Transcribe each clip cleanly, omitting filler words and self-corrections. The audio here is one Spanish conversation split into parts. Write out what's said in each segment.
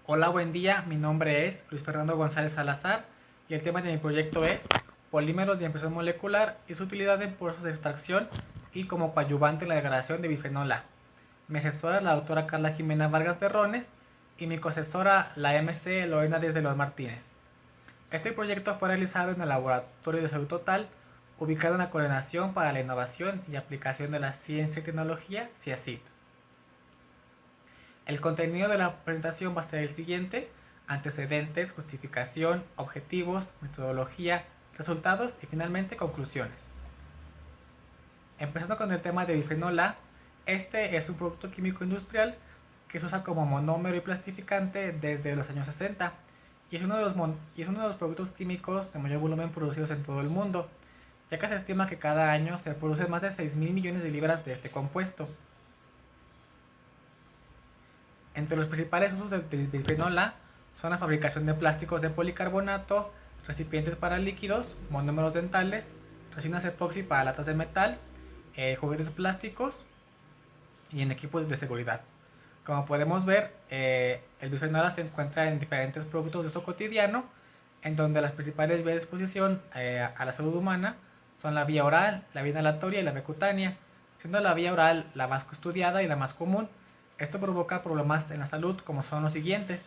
Hola, buen día. Mi nombre es Luis Fernando González Salazar y el tema de mi proyecto es polímeros de impresión molecular y su utilidad en procesos de extracción y como coadyuvante en la degradación de bifenol A. Mi asesora la doctora Carla Jimena Vargas Berrones y mi coasesora la MC Lorena Díaz de los Martínez. Este proyecto fue realizado en el Laboratorio de Salud Total, ubicado en la Coordinación para la Innovación y Aplicación de la Ciencia y Tecnología, CIACIT. El contenido de la presentación va a ser el siguiente: antecedentes, justificación, objetivos, metodología, resultados y finalmente conclusiones. Empezando con el tema de bifenol A, este es un producto químico industrial que se usa como monómero y plastificante desde los años 60 y es uno de los productos químicos de mayor volumen producidos en todo el mundo, ya que se estima que cada año se producen más de 6.000 millones de libras de este compuesto. Entre los principales usos del bifenol A son la fabricación de plásticos de policarbonato, recipientes para líquidos, monómeros dentales, resinas epoxi para latas de metal, juguetes plásticos y en equipos de seguridad. Como podemos ver, el bifenol A se encuentra en diferentes productos de uso cotidiano, en donde las principales vías de exposición a la salud humana son la vía oral, la vía inhalatoria y la vía cutánea, siendo la vía oral la más estudiada y la más común. Esto provoca problemas en la salud como son los siguientes: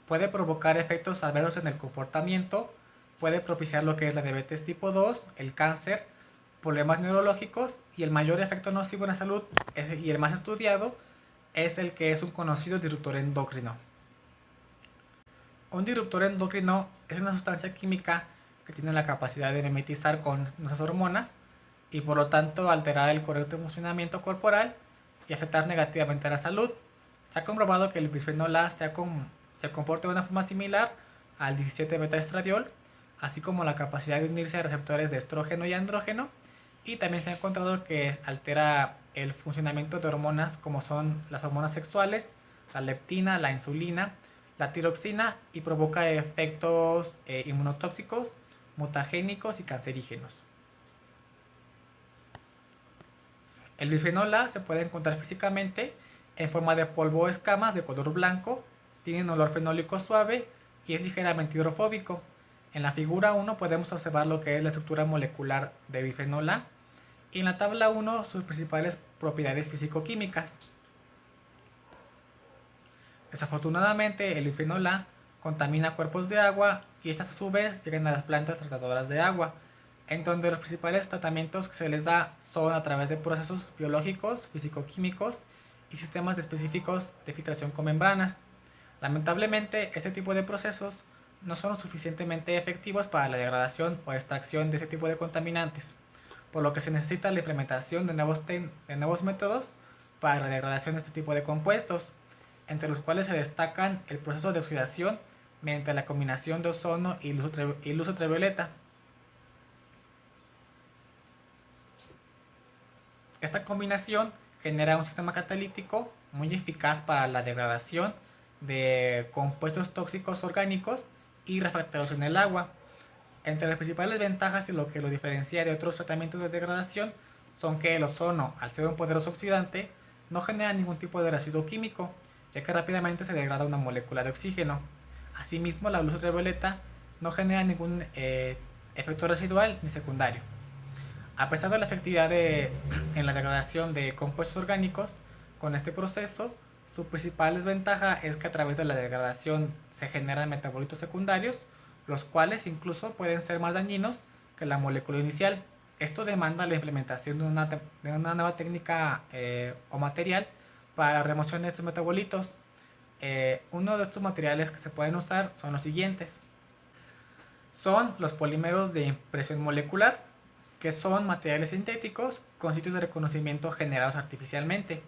puede provocar efectos adversos en el comportamiento, puede propiciar lo que es la diabetes tipo 2, el cáncer, problemas neurológicos, y el mayor efecto nocivo en la salud y el más estudiado es el que es un conocido disruptor endocrino. Un disruptor endocrino es una sustancia química que tiene la capacidad de mimetizar con nuestras hormonas y por lo tanto alterar el correcto funcionamiento corporal y afectar negativamente a la salud. Se ha comprobado que el bisfenol A se comporta de una forma similar al 17 beta estradiol, así como la capacidad de unirse a receptores de estrógeno y andrógeno, y también se ha encontrado que altera el funcionamiento de hormonas como son las hormonas sexuales, la leptina, la insulina, la tiroxina, y provoca efectos inmunotóxicos, mutagénicos y cancerígenos. El bifenol A se puede encontrar físicamente en forma de polvo o escamas de color blanco, tiene un olor fenólico suave y es ligeramente hidrofóbico. En la figura 1 podemos observar lo que es la estructura molecular de bifenol A y en la tabla 1 sus principales propiedades físico-químicas. Desafortunadamente, el bifenol A contamina cuerpos de agua y estas a su vez llegan a las plantas tratadoras de agua, en donde los principales tratamientos que se les da son a través de procesos biológicos, físico-químicos y sistemas específicos de filtración con membranas. Lamentablemente, este tipo de procesos no son lo suficientemente efectivos para la degradación o extracción de este tipo de contaminantes, por lo que se necesita la implementación de nuevos métodos para la degradación de este tipo de compuestos, entre los cuales se destacan el proceso de oxidación mediante la combinación de ozono y luz ultravioleta. Esta combinación genera un sistema catalítico muy eficaz para la degradación de compuestos tóxicos orgánicos y refractarios en el agua. Entre las principales ventajas y lo que lo diferencia de otros tratamientos de degradación son que el ozono, al ser un poderoso oxidante, no genera ningún tipo de residuo químico, ya que rápidamente se degrada una molécula de oxígeno. Asimismo, la luz ultravioleta no genera ningún efecto residual ni secundario. A pesar de la efectividad en la degradación de compuestos orgánicos, con este proceso, su principal desventaja es que a través de la degradación se generan metabolitos secundarios, los cuales incluso pueden ser más dañinos que la molécula inicial. Esto demanda la implementación de una nueva técnica o material para la remoción de estos metabolitos. Uno de estos materiales que se pueden usar son los siguientes. Son los polímeros de impresión molecular, que son materiales sintéticos con sitios de reconocimiento generados artificialmente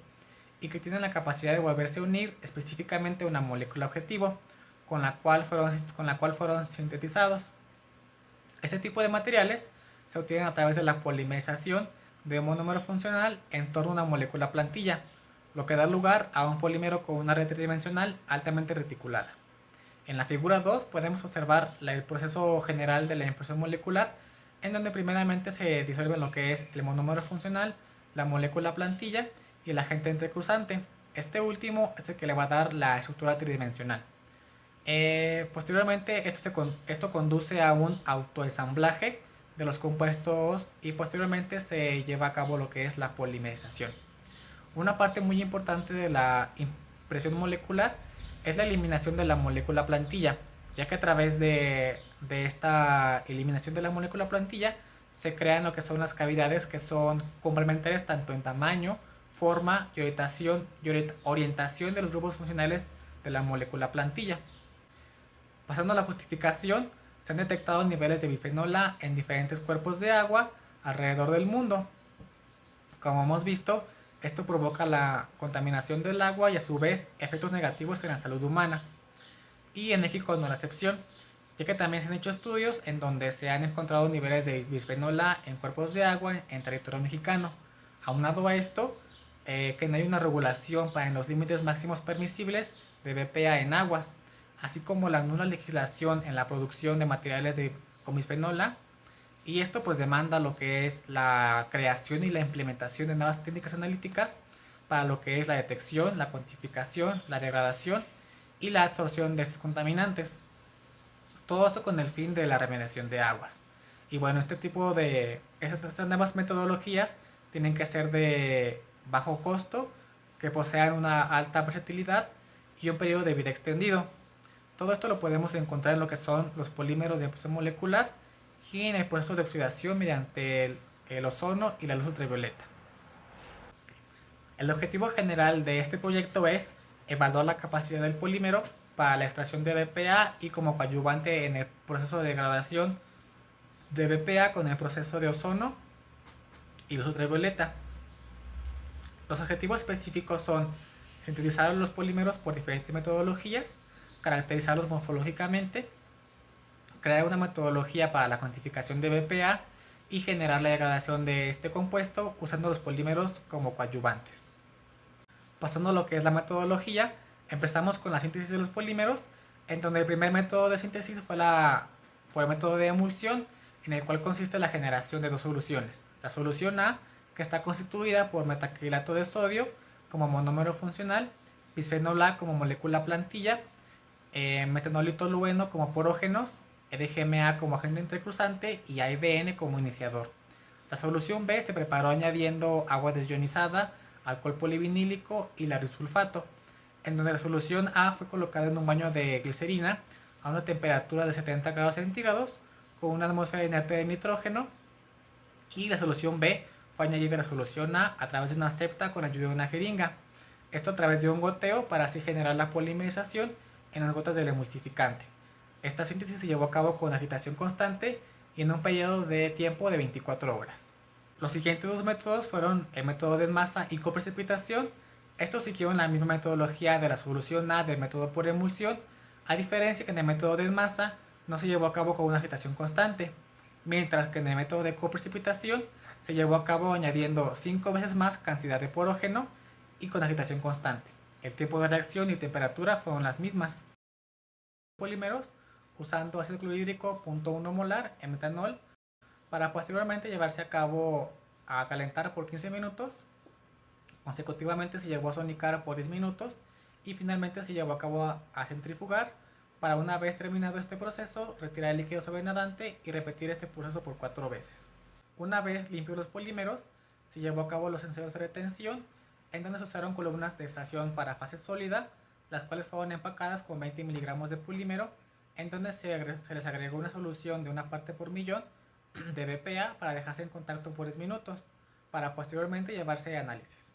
y que tienen la capacidad de volverse a unir específicamente a una molécula objetivo con la cual fueron sintetizados. Este tipo de materiales se obtienen a través de la polimerización de un monómero funcional en torno a una molécula plantilla, lo que da lugar a un polímero con una red tridimensional altamente reticulada. En la figura 2 podemos observar el proceso general de la impresión molecular, en donde primeramente se disuelve lo que es el monómero funcional, la molécula plantilla y el agente entrecruzante. Este último es el que le va a dar la estructura tridimensional. Posteriormente esto conduce a un autoensamblaje de los compuestos y posteriormente se lleva a cabo lo que es la polimerización. Una parte muy importante de la impresión molecular es la eliminación de la molécula plantilla, ya que a través de esta eliminación de la molécula plantilla se crean lo que son las cavidades, que son complementarias tanto en tamaño, forma y orientación de los grupos funcionales de la molécula plantilla. Pasando a la justificación, se han detectado niveles de bifenol A en diferentes cuerpos de agua alrededor del mundo. Como hemos visto, esto provoca la contaminación del agua y a su vez efectos negativos en la salud humana. Y en México no es la excepción, ya que también se han hecho estudios en donde se han encontrado niveles de bisfenol A en cuerpos de agua en territorio mexicano. Aunado a esto, que no hay una regulación para en los límites máximos permisibles de BPA en aguas, así como la nula legislación en la producción de materiales con bisfenol A, y esto pues demanda lo que es la creación y la implementación de nuevas técnicas analíticas para lo que es la detección, la cuantificación, la degradación y la absorción de estos contaminantes. Todo esto con el fin de la remediación de aguas. Y bueno, estas nuevas metodologías tienen que ser de bajo costo, que posean una alta versatilidad y un periodo de vida extendido. Todo esto lo podemos encontrar en lo que son los polímeros de impresión molecular y en el proceso de oxidación mediante el ozono y la luz ultravioleta. El objetivo general de este proyecto es evaluar la capacidad del polímero para la extracción de BPA y como coadyuvante en el proceso de degradación de BPA con el proceso de ozono y luz ultravioleta. Los objetivos específicos son sintetizar los polímeros por diferentes metodologías, caracterizarlos morfológicamente, crear una metodología para la cuantificación de BPA y generar la degradación de este compuesto usando los polímeros como coadyuvantes. Pasando a lo que es la metodología, empezamos con la síntesis de los polímeros, en donde el primer método de síntesis fue por el método de emulsión, en el cual consiste la generación de dos soluciones. La solución A, que está constituida por metacrilato de sodio como monómero funcional, bisfenol A como molécula plantilla, metanol tolueno como porógenos, EDGMA como agente intercruzante y AIBN como iniciador. La solución B se preparó añadiendo agua desionizada, alcohol polivinílico y laurisulfato, en donde la solución A fue colocada en un baño de glicerina a una temperatura de 70 grados centígrados con una atmósfera inerte de nitrógeno, y la solución B fue añadida a la solución A través de una septa con ayuda de una jeringa. Esto a través de un goteo para así generar la polimerización en las gotas del emulsificante. Esta síntesis se llevó a cabo con agitación constante y en un periodo de tiempo de 24 horas. Los siguientes dos métodos fueron el método de masa y coprecipitación. Estos siguieron la misma metodología de la solución A del método por emulsión, a diferencia que en el método de masa no se llevó a cabo con una agitación constante, mientras que en el método de coprecipitación se llevó a cabo añadiendo 5 veces más cantidad de porógeno y con agitación constante. El tiempo de reacción y temperatura fueron las mismas. Polímeros usando ácido clorhídrico 0.1 molar en metanol para posteriormente llevarse a cabo a calentar por 15 minutos. Consecutivamente se llevó a sonicar por 10 minutos y finalmente se llevó a cabo a centrifugar para, una vez terminado este proceso, retirar el líquido sobrenadante y repetir este proceso por 4 veces. Una vez limpios los polímeros, se llevó a cabo los ensayos de retención, en donde se usaron columnas de extracción para fase sólida, las cuales fueron empacadas con 20 miligramos de polímero, en donde se les agregó una solución de una parte por millón de BPA para dejarse en contacto por 10 minutos, para posteriormente llevarse a análisis.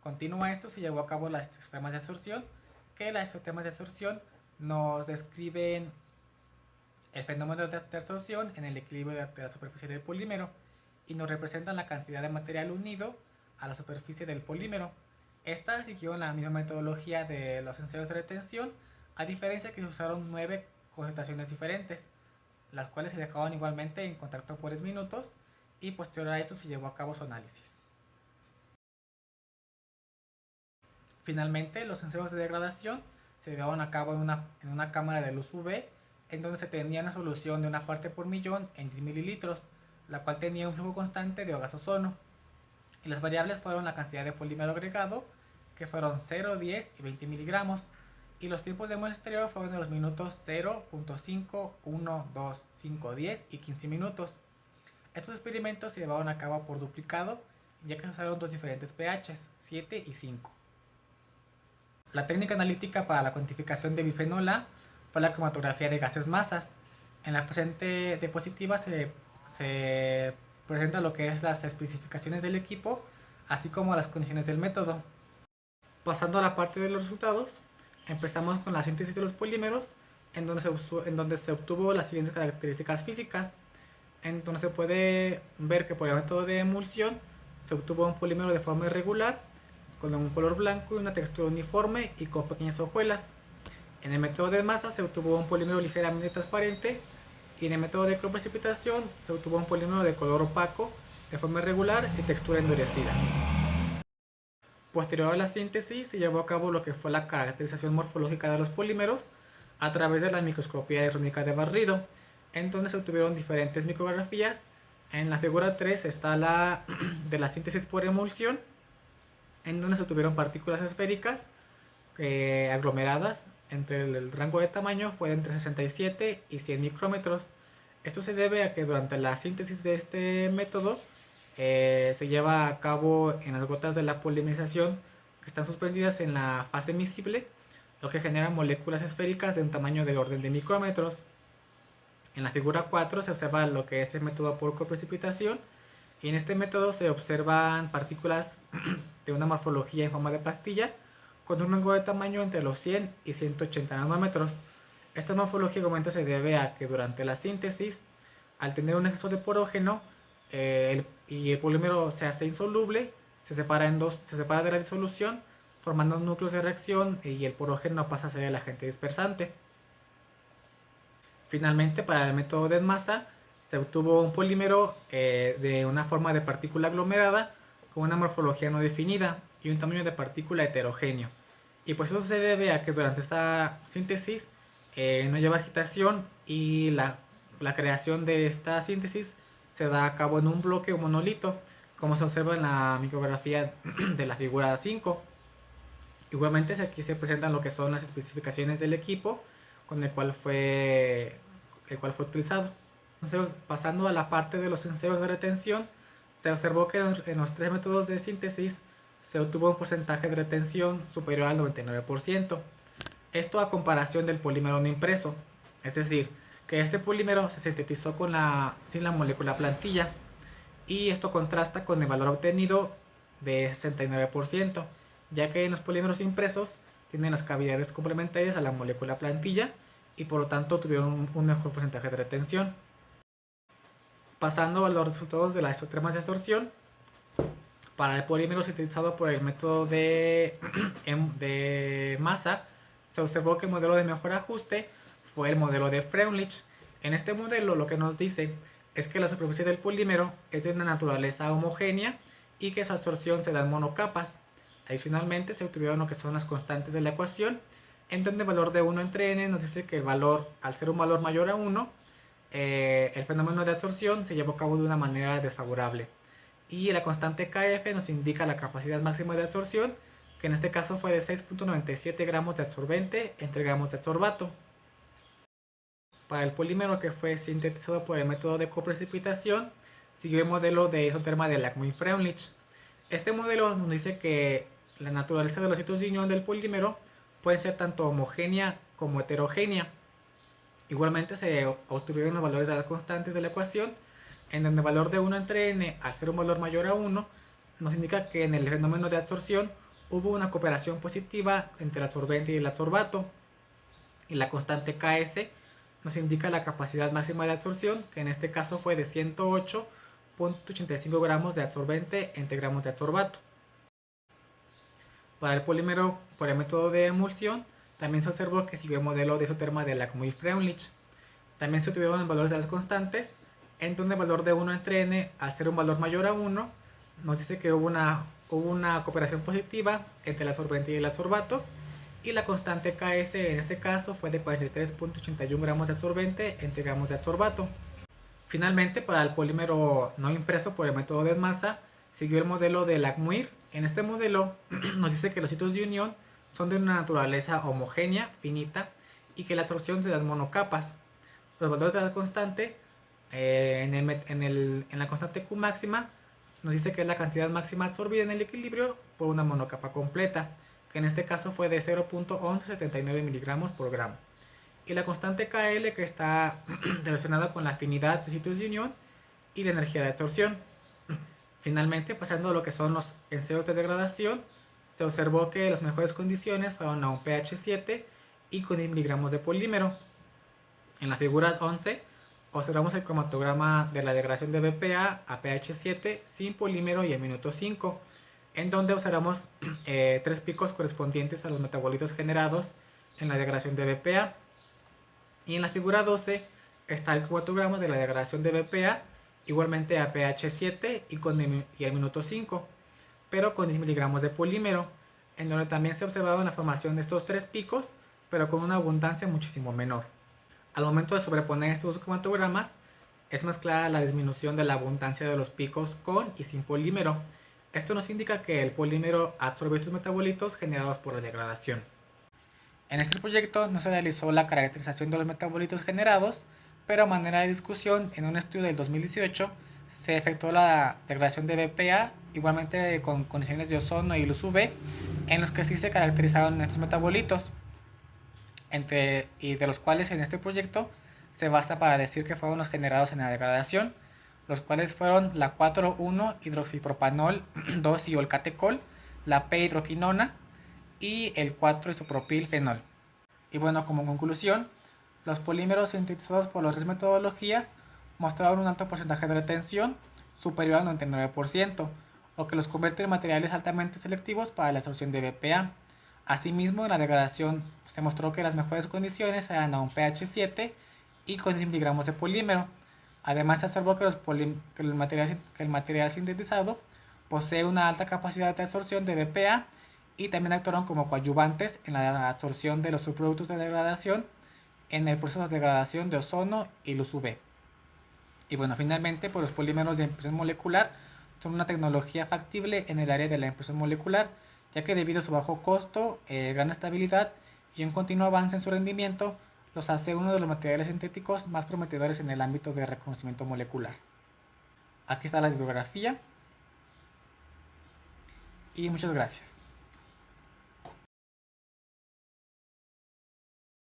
Continuo a esto se llevó a cabo las sistemas de absorción, que las sistemas de absorción nos describen el fenómeno de absorción en el equilibrio de la superficie del polímero y nos representan la cantidad de material unido a la superficie del polímero. Esta siguió la misma metodología de los ensayos de retención, a diferencia que se usaron 9 concentraciones diferentes, las cuales se dejaban igualmente en contacto por 10 minutos y posterior a esto se llevó a cabo su análisis. Finalmente, los ensayos de degradación se llevaban a cabo en una cámara de luz UV, en donde se tenía una solución de una parte por millón en 10 mililitros, la cual tenía un flujo constante de gas ozono. Y las variables fueron la cantidad de polímero agregado, que fueron 0, 10 y 20 miligramos, y los tiempos de muestreo fueron de los minutos 0.5, 1, 2, 5, 10 y 15 minutos. Estos experimentos se llevaron a cabo por duplicado, ya que se usaron dos diferentes pHs, 7 y 5. La técnica analítica para la cuantificación de bifenol A fue la cromatografía de gases masas. En la presente diapositiva se presenta lo que es las especificaciones del equipo, así como las condiciones del método. Pasando a la parte de los resultados, empezamos con la síntesis de los polímeros, en donde se obtuvo las siguientes características físicas, en donde se puede ver que por el método de emulsión se obtuvo un polímero de forma irregular, con un color blanco y una textura uniforme y con pequeñas hojuelas. En el método de masa se obtuvo un polímero ligeramente transparente, y en el método de precipitación se obtuvo un polímero de color opaco, de forma irregular y textura endurecida. Posterior a la síntesis se llevó a cabo lo que fue la caracterización morfológica de los polímeros a través de la microscopía electrónica de barrido, en donde se obtuvieron diferentes micrografías. En la figura 3 está la de la síntesis por emulsión, en donde se obtuvieron partículas esféricas aglomeradas. Entre el rango de tamaño fue de entre 67 y 100 micrómetros. Esto se debe a que durante la síntesis de este método se lleva a cabo en las gotas de la polimerización, que están suspendidas en la fase miscible, lo que genera moléculas esféricas de un tamaño del orden de micrómetros. En la figura 4 se observa lo que es el método por coprecipitación, y en este método se observan partículas de una morfología en forma de pastilla, con un rango de tamaño entre los 100 y 180 nanómetros. Esta morfología igualmente se debe a que durante la síntesis, al tener un exceso de porógeno y el polímero se hace insoluble, se separa de la disolución, formando núcleos de reacción, y el porógeno pasa a ser el agente dispersante. Finalmente, para el método de masa, se obtuvo un polímero de una forma de partícula aglomerada con una morfología no definida y un tamaño de partícula heterogéneo. Y pues eso se debe a que durante esta síntesis no lleva agitación, y la creación de esta síntesis se da a cabo en un bloque o monolito, como se observa en la micrografía de la figura 5. Igualmente aquí se presentan lo que son las especificaciones del equipo con el cual fue utilizado. Entonces, pasando a la parte de los senderos de retención, se observó que en los tres métodos de síntesis se obtuvo un porcentaje de retención superior al 99%. Esto a comparación del polímero no impreso, es decir, que este polímero se sintetizó sin la molécula plantilla, y esto contrasta con el valor obtenido de 69%, ya que en los polímeros impresos tienen las cavidades complementarias a la molécula plantilla y por lo tanto tuvieron un mejor porcentaje de retención. Pasando a los resultados de las isotermas de absorción, para el polímero sintetizado por el método de masa, se observó que el modelo de mejor ajuste fue el modelo de Freundlich. En este modelo lo que nos dice es que la superficie del polímero es de una naturaleza homogénea y que su absorción se da en monocapas. Adicionalmente se obtuvieron lo que son las constantes de la ecuación, en donde el valor de 1 entre n nos dice que el valor, al ser un valor mayor a 1, el fenómeno de absorción se llevó a cabo de una manera desfavorable. Y la constante Kf nos indica la capacidad máxima de absorción, que en este caso fue de 6.97 gramos de absorbente entre gramos de adsorbato. Para el polímero que fue sintetizado por el método de coprecipitación, siguió el modelo de isoterma de Lackmuir-Freundlich. Este modelo nos dice que la naturaleza de los sitios de unión del polímero puede ser tanto homogénea como heterogénea. Igualmente se obtuvieron los valores de las constantes de la ecuación, en donde el valor de 1 entre n, al ser un valor mayor a 1, nos indica que en el fenómeno de absorción hubo una cooperación positiva entre el absorbente y el adsorbato, y la constante Ks nos indica la capacidad máxima de absorción, que en este caso fue de 108.85 gramos de absorbente entre gramos de adsorbato. Para el polímero por el método de emulsión, también se observó que siguió el modelo de isoterma de Lackmuir-Freundlich. También se obtuvieron los valores de las constantes, en donde el valor de 1 entre n, al ser un valor mayor a 1, nos dice que hubo una cooperación positiva entre el absorbente y el adsorbato, y la constante Ks en este caso fue de 43.81 gramos de absorbente entre gramos de adsorbato. Finalmente, para el polímero no impreso por el método de masa, siguió el modelo de Lackmuir, En este modelo nos dice que los sitios de unión son de una naturaleza homogénea, finita, y que la absorción se da en monocapas. Los valores de la constante, en la constante Q máxima, nos dice que es la cantidad máxima absorbida en el equilibrio por una monocapa completa, que en este caso fue de 0.1179 miligramos por gramo. Y la constante KL, que está relacionada con la afinidad de sitios de unión y la energía de absorción. Finalmente, pasando a lo que son los enseos de degradación, se observó que las mejores condiciones fueron a un pH 7 y con 10 miligramos de polímero. En la figura 11 observamos el cromatograma de la degradación de BPA a pH 7 sin polímero y en minuto 5, en donde observamos tres picos correspondientes a los metabolitos generados en la degradación de BPA. Y en la figura 12 está el cromatograma de la degradación de BPA, igualmente a pH 7 y al minuto 5, pero con 10 miligramos de polímero, en donde también se ha observado la formación de estos tres picos, pero con una abundancia muchísimo menor. Al momento de sobreponer estos cromatogramas, es más clara la disminución de la abundancia de los picos con y sin polímero. Esto nos indica que el polímero absorbe estos metabolitos generados por la degradación. En este proyecto no se realizó la caracterización de los metabolitos generados, pero a manera de discusión, en un estudio del 2018 se efectuó la degradación de BPA, igualmente con condiciones de ozono y luz UV, en los que sí se caracterizaron estos metabolitos, y de los cuales en este proyecto se basa para decir que fueron los generados en la degradación, los cuales fueron la 4,1-hidroxipropanol 2-iolcatecol, la P-hidroquinona y el 4-isopropilfenol. Y bueno, como conclusión, los polímeros sintetizados por las tres metodologías mostraron un alto porcentaje de retención, superior al 99%, lo que los convierte en materiales altamente selectivos para la absorción de BPA. Asimismo, en la degradación se mostró que las mejores condiciones eran a un pH 7 y con 10 miligramos de polímero. Además, se observó que el material sintetizado posee una alta capacidad de absorción de BPA y también actuaron como coadyuvantes en la absorción de los subproductos de degradación en el proceso de degradación de ozono y luz UV. Y bueno, finalmente, pues los polímeros de impresión molecular son una tecnología factible en el área de la impresión molecular, ya que debido a su bajo costo, gran estabilidad y un continuo avance en su rendimiento, los hace uno de los materiales sintéticos más prometedores en el ámbito de reconocimiento molecular. Aquí está la bibliografía y muchas gracias.